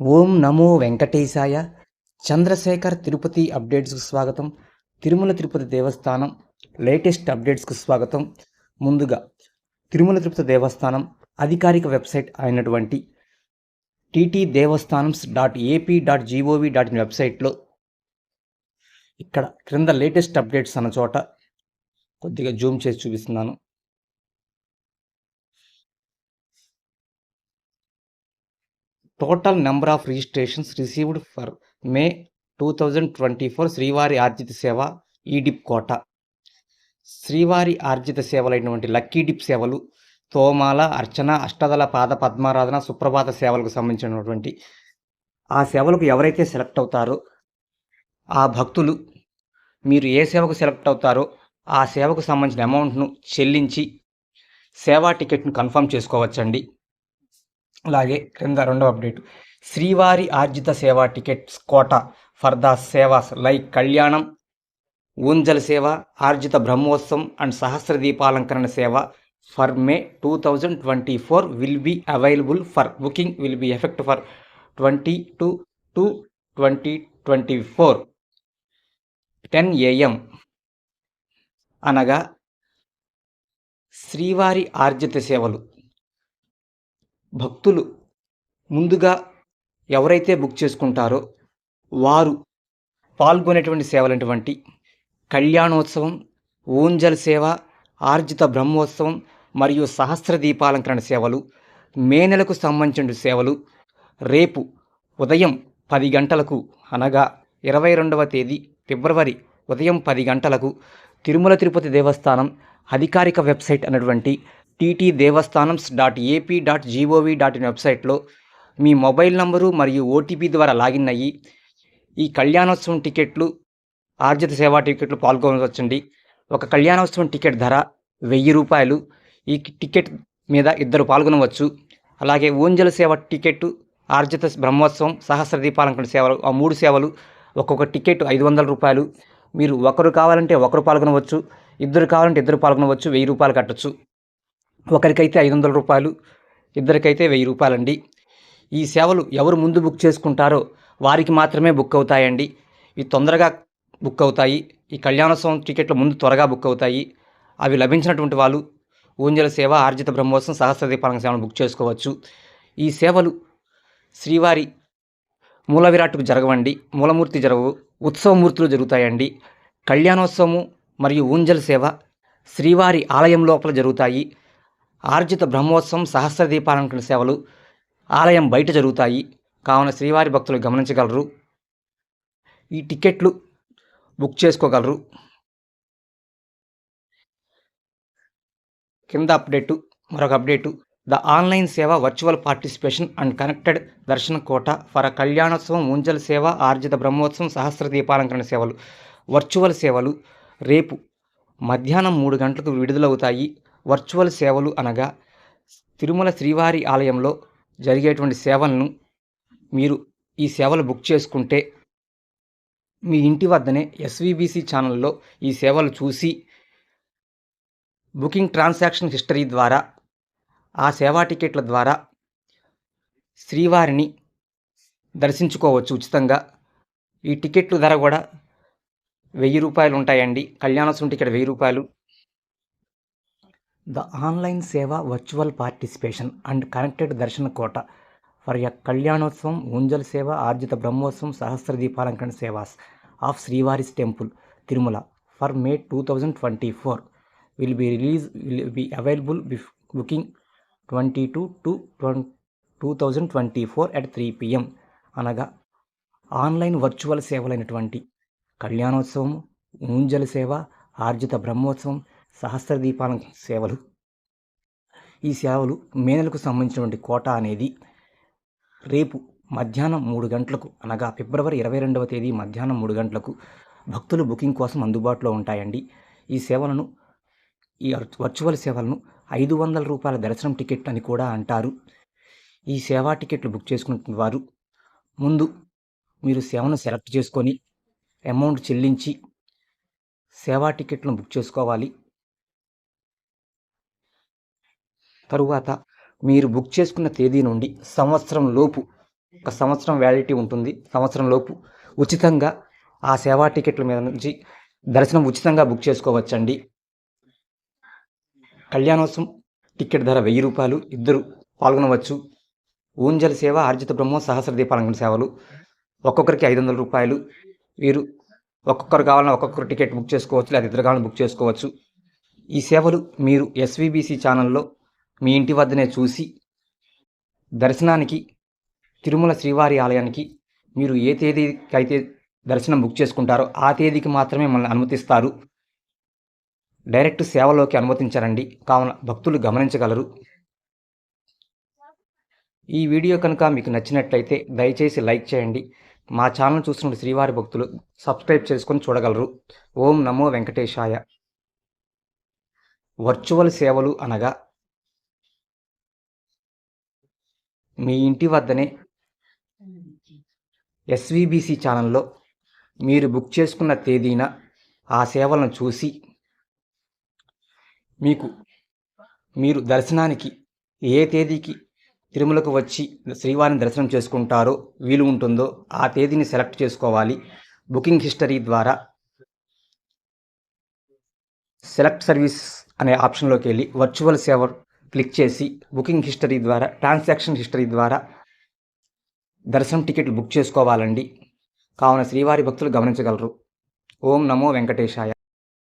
ఓం నమో వెంకటేశాయ. చంద్రశేఖర్ తిరుపతి అప్డేట్స్కు స్వాగతం. తిరుమల తిరుపతి దేవస్థానం లేటెస్ట్ అప్డేట్స్కు స్వాగతం. ముందుగా తిరుమల తిరుపతి దేవస్థానం అధికారిక వెబ్సైట్ అయినటువంటి ttdevastanams.ap.gov.in వెబ్సైట్లో ఇక్కడ క్రింద లేటెస్ట్ అప్డేట్స్ అన్న చోట కొద్దిగా జూమ్ చేసి చూపిస్తున్నాను. Total number of registrations received for May 2024 శ్రీవారి ఆర్జిత సేవ ఈడిప్ కోట. శ్రీవారి ఆర్జిత సేవలైనటువంటి లక్కీ డిప్ సేవలు, తోమాల, అర్చన, అష్టదళ పాద పద్మారాధన, సుప్రభాత సేవలకు సంబంధించినటువంటి ఆ సేవలకు ఎవరైతే సెలెక్ట్ అవుతారో ఆ భక్తులు మీరు ఏ సేవకు సెలెక్ట్ అవుతారో ఆ సేవకు సంబంధించిన అమౌంట్ను చెల్లించి సేవా టికెట్ను కన్ఫర్మ్ చేసుకోవచ్చండి. అలాగే క్రింద రెండో అప్డేట్, శ్రీవారి Arjitha Seva tickets quota for the sevas like Kalyanam, Unjal సేవ, Arjitha Brahmotsavam and Sahasra Deepalankarana Seva for May 2024 will be available for booking will be effect for 22/2/2024 10 AM. అనగా శ్రీవారి ఆర్జిత సేవలు భక్తులు ముందుగా ఎవరైతే బుక్ చేసుకుంటారో వారు పాల్గొనేటువంటి సేవలైనటువంటి కళ్యాణోత్సవం, ఊంజల్ సేవ, ఆర్జిత బ్రహ్మోత్సవం మరియు సహస్ర దీపాలంకరణ సేవలు, మే నెలకు సంబంధించిన సేవలు రేపు ఉదయం 10 గంటలకు అనగా 22వ తేదీ ఫిబ్రవరి ఉదయం 10 గంటలకు తిరుమల తిరుపతి దేవస్థానం అధికారిక వెబ్సైట్ అనేటువంటి ttdevastanams.ap.gov.in వెబ్సైట్లో మీ మొబైల్ నంబరు మరియు ఓటీపీ ద్వారా లాగిన్ అయ్యి ఈ కళ్యాణోత్సవం టికెట్లు, ఆర్జిత సేవా టికెట్లు పాల్గొనవచ్చండి. ఒక కళ్యాణోత్సవం టికెట్ ధర 1000 రూపాయలు. ఈ టికెట్ మీద ఇద్దరు పాల్గొనవచ్చు. అలాగే ఊంజల్ సేవ టికెట్, ఆర్జిత బ్రహ్మోత్సవం, సహస్ర దీపాలంకరణ సేవలు, ఆ 3 సేవలు ఒక్కొక్క టికెట్ 500 రూపాయలు. మీరు ఒకరు కావాలంటే ఒకరు పాల్గొనవచ్చు, ఇద్దరు కావాలంటే ఇద్దరు పాల్గొనవచ్చు. 1000 రూపాయలు కట్టచ్చు. ఒకరికైతే 500 రూపాయలు, ఇద్దరికైతే 1000 రూపాయలండి. ఈ సేవలు ఎవరు ముందు బుక్ చేసుకుంటారో వారికి మాత్రమే బుక్ అవుతాయండి. ఇవి తొందరగా బుక్ అవుతాయి. ఈ కళ్యాణోత్సవం టికెట్లు ముందు త్వరగా బుక్ అవుతాయి. అవి లభించినటువంటి వాళ్ళు ఊంజల సేవ, ఆర్జిత బ్రహ్మోత్సవం, సహస్ర దీపాలంకరణ సేవను బుక్ చేసుకోవచ్చు. ఈ సేవలు శ్రీవారి మూల విరాట్టుకు జరగవండి, మూలమూర్తి జరగవు, ఉత్సవమూర్తులు జరుగుతాయండి. కళ్యాణోత్సవము మరియు ఊంజల్ సేవ శ్రీవారి ఆలయం లోపల జరుగుతాయి. ఆర్జిత బ్రహ్మోత్సవం, సహస్ర దీపాలంకరణ సేవలు ఆలయం బయట జరుగుతాయి. కావున శ్రీవారి భక్తులు గమనించగలరు. ఈ టికెట్లు బుక్ చేసుకోగలరు. కింద అప్డేటు, మరొక update, the online seva virtual participation and connected darshana quota for Kalyanotsavam, Unjal సేవ, ఆర్జిత బ్రహ్మోత్సవం, సహస్ర దీపాలంకరణ సేవలు వర్చువల్ సేవలు రేపు మధ్యాహ్నం 3 గంటలకు విడుదలవుతాయి. వర్చువల్ సేవలు అనగా తిరుమల శ్రీవారి ఆలయంలో జరిగేటువంటి సేవలను మీరు ఈ సేవలు బుక్ చేసుకుంటే మీ ఇంటి వద్దనే ఎస్వీబీసీ ఛానల్లో ఈ సేవలు చూసి బుకింగ్ ట్రాన్సాక్షన్ హిస్టరీ ద్వారా ఆ సేవా టికెట్ల ద్వారా శ్రీవారిని దర్శించుకోవచ్చు ఉచితంగా. ఈ టికెట్లు ధర కూడా 1000 రూపాయలు ఉంటాయండి. కళ్యాణోత్సవం టికెట్ 1000 రూపాయలు. The online seva virtual participation and connected darshana quota for Kalyanotsavam, Unjal సేవ, Arjitha Brahmotsavam, Sahasra Deepalankarana sevas of Srivari's temple Tirumala for May 2024 will be available booking 22/2/2024 at 3 PM. అనగా ఆన్లైన్ వర్చువల్ సేవలైనటువంటి కళ్యాణోత్సవం, ఊంజల్ సేవ, ఆర్జిత బ్రహ్మోత్సవం, సహస్ర దీపాలంకరణ సేవలు, ఈ సేవలు మే నెలకు సంబంధించినటువంటి కోట అనేది రేపు మధ్యాహ్నం 3 గంటలకు అనగా ఫిబ్రవరి 22వ తేదీ మధ్యాహ్నం 3 గంటలకు భక్తులు బుకింగ్ కోసం అందుబాటులో ఉంటాయండి. ఈ సేవలను, ఈ వర్చువల్ సేవలను 500 రూపాయల దర్శనం టికెట్ అని కూడా అంటారు. ఈ సేవా టికెట్లు బుక్ చేసుకున్న వారు ముందు మీరు సేవను సెలెక్ట్ చేసుకొని అమౌంట్ చెల్లించి సేవా టికెట్లను బుక్ చేసుకోవాలి. తరువాత మీరు బుక్ చేసుకున్న తేదీ నుండి సంవత్సరం లోపు ఒక సంవత్సరం వ్యాలిడిటీ ఉంటుంది. సంవత్సరం లోపు ఉచితంగా ఆ సేవా టికెట్ల మీద నుంచి దర్శనం ఉచితంగా బుక్ చేసుకోవచ్చండి. కళ్యాణోత్సవం టికెట్ ధర రూ. 1000. ఇద్దరు పాల్గొనవచ్చు. ఊంజల్ సేవ, ఆర్జిత బ్రహ్మం, సహస్ర దీపాలంకరణ సేవలు ఒక్కొక్కరికి రూ. 500. వీరు ఒక్కొక్కరు కావాలన్నా ఒక్కొక్కరు టికెట్ బుక్ చేసుకోవచ్చు, లేదా ఇద్దరు కావాలని బుక్ చేసుకోవచ్చు. ఈ సేవలు మీరు ఎస్వీబీసీ ఛానల్లో మీ ఇంటి వద్దనే చూసి దర్శనానికి తిరుమల శ్రీవారి ఆలయానికి మీరు ఏ తేదీకి అయితే దర్శనం బుక్ చేసుకుంటారో ఆ తేదీకి మాత్రమే మనల్ని అనుమతిస్తారు. డైరెక్ట్ సేవలోకి అనుమతించారండి. కావున భక్తులు గమనించగలరు. ఈ వీడియో కనుక మీకు నచ్చినట్లయితే దయచేసి లైక్ చేయండి. మా ఛానల్ చూస్తున్న శ్రీవారి భక్తులు సబ్స్క్రైబ్ చేసుకొని చూడగలరు. ఓం నమో వెంకటేశాయ. వర్చువల్ సేవలు అనగా మీ ఇంటి వద్దనే ఎస్వీబీసీ ఛానల్లో మీరు బుక్ చేసుకున్న తేదీన ఆ సేవలను చూసి మీరు దర్శనానికి ఏ తేదీకి తిరుమలకు వచ్చి శ్రీవారిని దర్శనం చేసుకుంటారో వీలు ఉంటుందో ఆ తేదీని సెలెక్ట్ చేసుకోవాలి. బుకింగ్ హిస్టరీ ద్వారా సెలెక్ట్ సర్వీస్ అనే ఆప్షన్లోకి వెళ్ళి వర్చువల్ సేవ క్లిక్ చేసి బుకింగ్ హిస్టరీ ద్వారా, ట్రాన్సాక్షన్ హిస్టరీ ద్వారా దర్శనం టికెట్లు బుక్ చేసుకోవాలండి. కావున శ్రీవారి భక్తులు గమనించగలరు. ఓం నమో వెంకటేశాయ.